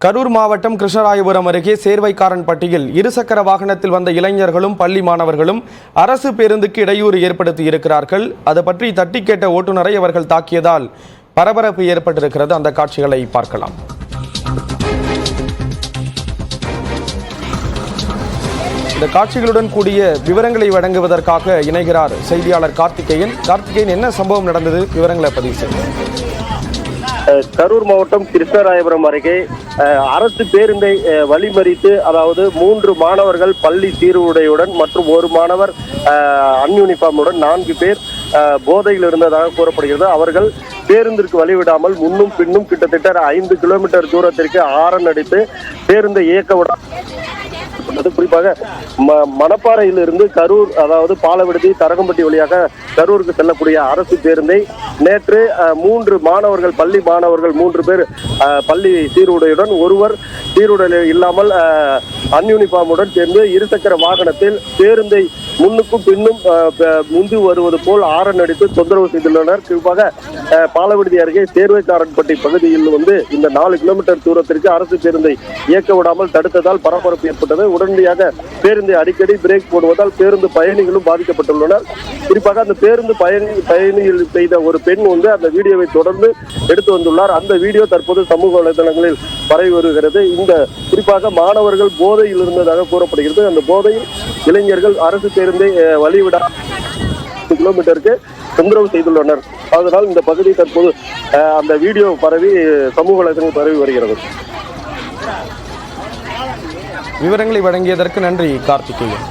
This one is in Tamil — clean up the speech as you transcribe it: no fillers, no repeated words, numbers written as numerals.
கரூர் மாவட்டம் கிருஷ்ணராயபுரம் அருகே சேர்வைக்காரன்பட்டியில் இருசக்கர வாகனத்தில் வந்த இளைஞர்களும் பள்ளி மாணவர்களும் அரசு பேருந்துக்கு இடையூறு ஏற்படுத்தி இருக்கிறார்கள். அது பற்றி தட்டி கேட்ட ஓட்டுநரை அவர்கள் தாக்கியதால் பரபரப்பு ஏற்பட்டிருக்கிறது. அந்த காட்சிகளை பார்க்கலாம். இந்த காட்சிகளுடன் கூடிய விவரங்களை வழங்குவதற்காக இணைகிறார் செய்தியாளர் கார்த்திகேயன். என்ன சம்பவம் நடந்தது? விவரங்களை பதிவு செய்யுங்கள். கரூர் மாவட்டம் கிருஷ்ணராயபுரம் அருகே அரசு பேருந்தை வழிமறித்து, அதாவது 3 மாணவர்கள் பள்ளி சீருடையுடன் மற்றும் ஒரு மாணவர் அன்யூனிஃபார்முடன் 4 பேர் போதையில் இருந்ததாக கூறப்படுகிறது. அவர்கள் பேருந்திற்கு வழிவிடாமல் முன்னும் பின்னும் கிட்டத்தட்ட 5 கிலோமீட்டர் தூரத்திற்கு ஹாரன் அடித்து பேருந்தை இயக்க விட, குறிப்பாக மணப்பாறையில் இருந்து கரூர், அதாவது பாலவிடுதி தரகம்பட்டி வழியாக கரூருக்கு செல்லக்கூடிய அரசு பேருந்தை நேற்று 3 மாணவர்கள், பள்ளி மாணவர்கள் 3 பேர் பள்ளி சீருடையுடன், ஒருவர் சீருடை இல்லாமல் அன்யூனிஃபார்முடன் சேர்ந்து இருசக்கர வாகனத்தில் பேருந்தை முன்னுக்கும் பின்னும் முந்தி வருவது போல் ஹாரன் அடித்து தொந்தரவு செய்துள்ளனர். குறிப்பாக பாலவிடுதி அருகே சேர்வைக்காரன்பட்டி பகுதியில் இந்த 4 கிலோமீட்டர் தூரத்திற்கு அரசு பேருந்தை இயக்க விடாமல் தடுத்ததால் பரபரப்பு ஏற்பட்டது. உடனடியாக பேருந்தை அடிக்கடி பிரேக் போடுவதால் பேருந்து பயணிகளும் பாதிக்கப்பட்டுள்ளனர். குறிப்பாக அந்த பேருந்து பயணிகள் செய்த ஒரு பெண் அந்த வீடியோவை தொடர்ந்து எடுத்து வந்துள்ளார். அந்த வீடியோ தற்போது சமூக வலைதளங்களில் பரவி வருகிறது. இந்த குறிப்பாக மாணவர்கள் போதையில் இருந்ததாக கூறப்படுகிறது. அந்த போதையில் இளைஞர்கள் அரசு பேருந்தை வழிவிட கிலோமீட்டருக்கு தொந்தரவு செய்துள்ளனர். அதனால் இந்த பகுதி தற்போது அந்த வீடியோ பரவி சமூக வலைதளங்கள் பரவி வருகிறது. விவரங்களை வழங்கியதற்கு நன்றி கார்த்திகேயன்.